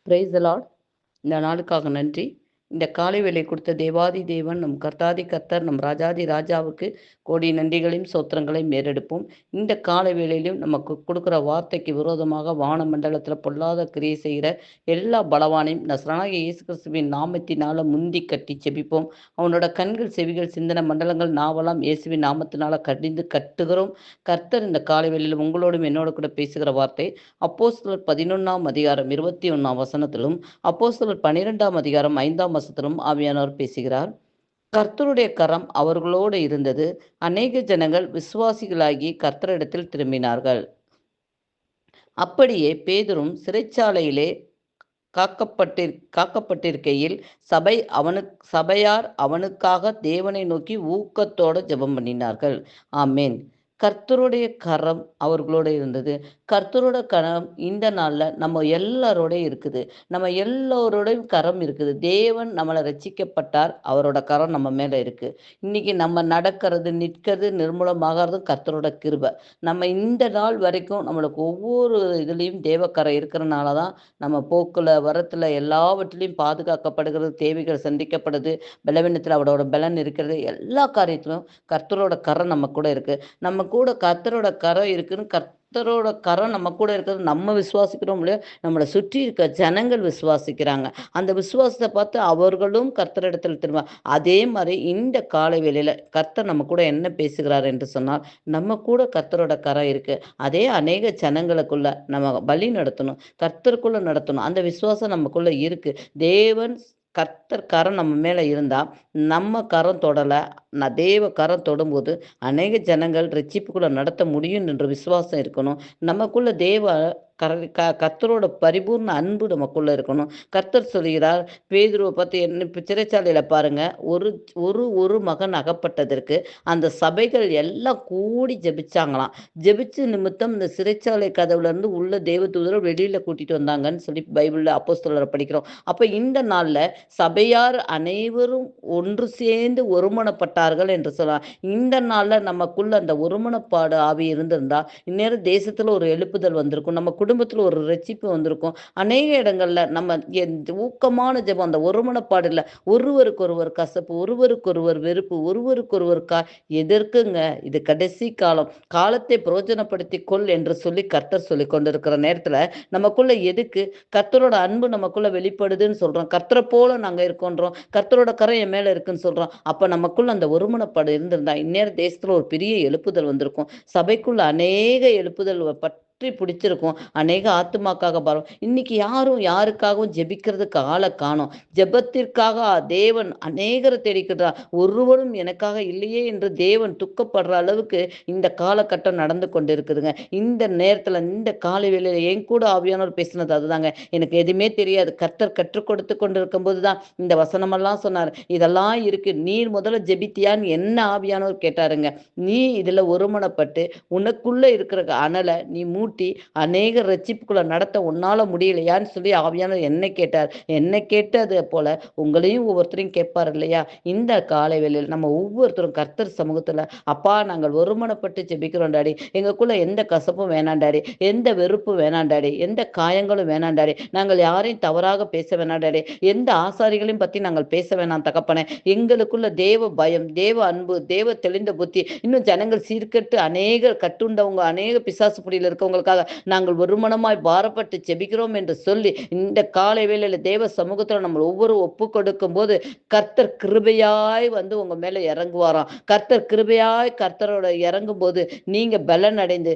Praise the Lord. இந்த நாளுக்காக நன்றி. இந்த காலை வேளை கொடுத்த தேவாதி தேவன் நம் கர்த்தாதி கர்த்தர் நம் ராஜாதி ராஜாவுக்கு கோடி நன்றிகளையும் சோத்திரங்களையும் ஏறெடுப்போம். இந்த காலை வேளையிலும் நமக்கு கொடுக்குற வார்த்தைக்கு விரோதமாக வான மண்டலத்தில் பொல்லாத கிரியை செய்கிற எல்லா பலவானையும் நசராகிய இயேசு கிறிஸ்துவின் நாமத்தினால முந்தி கட்டி செபிப்போம். அவனோட கண்கள் செவிகள் சிந்தன மண்டலங்கள் நாவலாம் இயேசுவின் நாமத்தினால கடிந்து கட்டுகிறோம். கர்த்தர் இந்த காலை வேளையில் உங்களோடும் என்னோட கூட பேசுகிற வார்த்தை அப்போஸ்தலர் 11ஆம் அதிகாரம் 21ஆம் வசனத்திலும் அப்போஸ்தலர் 12ஆம் அதிகாரம் 5ஆம் வசனத்திலும் ஆவியானவர் பேசுகிறார். கர்த்தருடைய கரம் அவர்களோடு இருந்தது. அநேக ஜனங்கள் விசுவாசிகளாகி கர்த்தரிடத்தில் திரும்பினார்கள். அப்படியே பேதுரும் சிறைச்சாலையிலே காக்கப்பட்டிருக்கையில் சபையார் அவனுக்காக தேவனை நோக்கி ஊக்கத்தோடு ஜெபம் பண்ணினார்கள். ஆமேன். கர்த்தருடைய கரம் அவர்களோட இருந்தது. கர்த்தரோட கரம் இந்த நாளில் நம்ம எல்லாரோட இருக்குது. நம்ம எல்லோரோடையும் கரம் இருக்குது. தேவன் நம்மளை ரட்சிக்கப்பட்டார். அவரோட கரம் நம்ம மேலே இருக்குது. இன்னைக்கு நம்ம நடக்கிறது நிற்கிறது நிர்மூலமாகிறதும் கர்த்தரோட கிருபை. நம்ம இந்த நாள் வரைக்கும் நம்மளுக்கு ஒவ்வொரு இதுலேயும் தேவக்கரம் இருக்கிறனால தான் நம்ம போக்கில் வரத்தில் எல்லாவற்றிலையும் பாதுகாக்கப்படுகிறது. தேவைகள் சந்திக்கப்படுது. பலவீனத்தில் அவரோட பலன் இருக்கிறது. எல்லா காரியத்திலும் கர்த்தரோட கரம் நம்ம கூட இருக்குது. நம்ம கூட கர்த்தரோட கரம் இருக்குன்னு கர்த்தரோட கரம் நம்ம கூட இருக்கிறது நம்ம விசுவாசிக்கிறோம் இல்லையா, நம்மளை சுற்றி இருக்க ஜனங்கள் விசுவாசிக்கிறாங்க. அந்த விசுவாசத்தை பார்த்து அவர்களும் கர்த்தரிடத்தில் திரும்ப. அதே மாதிரி இந்த காலை வேளையில கர்த்தர் நம்ம கூட என்ன பேசுகிறார் என்று சொன்னால், நம்ம கூட கர்த்தரோட கரம் இருக்கு. அதே அநேக ஜனங்களுக்குள்ள நம்ம வழி நடத்தணும், கர்த்தருக்குள்ள நடத்தணும். அந்த விசுவாசம் நமக்குள்ள இருக்கு. தேவன் கர்த்தர் கரம் நம்ம மேலே இருந்தால் நம்ம கரம் தொடலை, தேவ கரம் தொடும்போது அநேக ஜனங்கள் ரட்சிப்புக்குள்ள நடத்த முடியும் என்ற விசுவாசம் இருக்கணும். நமக்குள்ள தேவ கர்த்தரோட பரிபூர்ண அன்பு நமக்குள்ள இருக்கணும். கர்த்தர் சொல்கிறார், பேதுருவை பற்றி என்ன சிறைச்சாலையில் பாருங்க, ஒரு மகன் அகப்பட்டதற்கு அந்த சபைகள் எல்லாம் கூடி ஜெபிச்சாங்களாம். ஜெபிச்சு நிமித்தம் இந்த சிறைச்சாலை கதவுல இருந்து உள்ள தேவதூதரை வெளியில கூட்டிட்டு வந்தாங்கன்னு சொல்லி பைபிள்ல அப்போஸ்தலரை படிக்கிறோம். அப்ப இந்த நாள்ல சபையார் அனைவரும் ஒன்று சேர்ந்து ஒருமனப்பட்டார்கள் என்று சொல்லலாம். இந்த நாள்ல நமக்குள்ள அந்த ஒருமனப்பாடு ஆவி இருந்திருந்தா இந்நேரம் தேசத்துல ஒரு எழுப்புதல் வந்திருக்கும். நம்ம குடும்பத்துல ஒரு ரட்சிப்பு வந்திருக்கும். அநேக இடங்கள்ல நம்ம ஊக்கமான ஜெபம், அந்த ஒருமனப்பாடு இல்லை, ஒருவருக்கொருவர் கசப்பு, ஒருவருக்கொருவர் வெறுப்பு, ஒருவருக்கொருவர் எதற்குங்க? இது கடைசி காலம். காலத்தை பிரயோஜனப்படுத்தி கொள் என்று சொல்லி கர்த்தர் சொல்லி கொண்டிருக்கிற நேரத்துல நமக்குள்ள எதுக்கு கர்த்தரோட அன்பு நமக்குள்ள வெளிப்படுதுன்னு சொல்றோம். கர்த்தரை போல நாங்க இருக்கோன்றோம். கர்த்தரோட கரை என் மேல இருக்குன்னு சொல்றோம். அப்ப நமக்குள்ள அந்த ஒருமனப்பாடு இருந்திருந்தா இந்நேரம் தேசத்துல ஒரு பெரிய எழுப்புதல் வந்திருக்கும். சபைக்குள்ள அநேக எழுப்புதல் பிடிச்சிருக்கும். அநேக ஆத்துமாக்காக பாரம். இன்னைக்கு யாருக்காகவும் ஜெபிக்கிறதுக்கு ஆளை காணோம். ஜெபத்திற்காக தேவன் அநேகரை தேடிக்கிறார். ஒருவரும் எனக்காக இல்லையே என்று தேவன் துக்கப்படுற அளவுக்கு இந்த காலகட்டம் நடந்து கொண்டு இருக்குதுங்க. இந்த நேரத்துல இந்த காலை வேளையில என் கூட ஆவியானவர் பேசினது அதுதாங்க. எனக்கு எதுவுமே தெரியாது. கர்த்தர் கற்றுக் கொடுத்து கொண்டு இருக்கும் போதுதான் இந்த வசனமெல்லாம் சொன்னார். இதெல்லாம் இருக்கு, நீர் முதல்ல ஜெபித்தியான்னு என்ன ஆவியானவர் கேட்டாருங்க. நீ இதுல ஒருமனப்பட்டு உனக்குள்ள இருக்கிற அனலை நீ மூட்டி அநேக ரட்சிப்புக்குள்ள நடத்த உன்னால முடியலையான்னு சொல்லி ஆவியானவர் என்னை கேட்டார். என்னை கேட்டது போல உங்களையும் ஒவ்வொருத்தரையும் கேட்பார் இல்லையா? இந்த காலை வேளையில் நம்ம ஒவ்வொருத்தரும் கர்த்தர் சமூகத்துல, அப்பா நாங்கள் ஒருமனப்பட்டு ஜெபிக்கிறோம் டாடி, எங்களுக்குள்ள எந்த கசப்பும் வேணாம் டாடி, எந்த வெறுப்பும் வேணாம் டாடி, எந்த காயங்களும் வேணாம் டாடி, நாங்கள் யாரையும் தவறாக பேச வேணாம் டாடி, எந்த ஆசாரிகளையும் பத்தி நாங்கள் பேச வேணாம் தகப்பனே. எங்களுக்குள்ள தேவ பயம், தேவ அன்பு, தேவ தெளிந்த புத்தி, இன்னும் ஜனங்கள் சீர்கட்டு அநேக கட்டுண்டவங்க, அநேக பிசாசு புடியில் இருக்கவங்களுக்காக நாங்கள் ஒருமனமாய் பாரப்பட்டு ஜெபிக்கிறோம் என்று சொல்லி இந்த காலை வேளையில தேவ சமூகத்துல நம்ம ஒவ்வொரு ஒப்பு கொடுக்கும் போது கர்த்தர் கிருபையாய் வந்து உங்க மேல இறங்குவாராம். கர்த்தர் கிருபையாய் கர்த்தரோட இறங்கும் போது நீங்க பலன் அடைந்து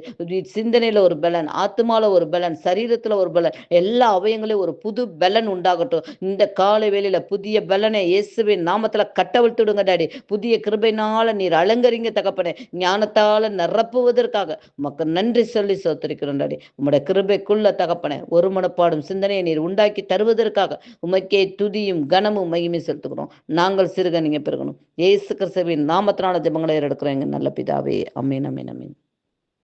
சிந்தனையில ஒரு பலன், ஆத்மால ஒரு பலன், சரீரத்துல ஒரு பலன், எல்லா அவயங்களையும் ஒரு புது பலன் உண்டாகட்டும். இந்த காலை வேளையில புதிய பலனை இயேசுவின் நாமத்துல கட்டவிழ்த்துடுங்க டாடி. புதிய கிருபையினால நீர் அலங்கரிங்க தகப்பனே. ஞானத்தால நிரப்புவதற்காக உமக்கு நன்றி சொல்லி சோத்திரிக்கிறோம் டாடி. உம்முடைய கிருபைக்குள்ள தகப்பனே ஒருமனப்பாடும் சிந்தனையை நீர் உண்டாக்கி தருவதற்காக உமக்கே துதியும் கனமும் மகிமையும் செலுத்துகிறோம். நாங்கள் சிறுக நீங்க பெருகணும். இயேசு கிறிஸ்துவின் நாமத்தினால ஜெபங்களை எடுக்கிறோம் எங்க நல்ல பிதாவே. ஆமென், ஆமென், ஆமென்.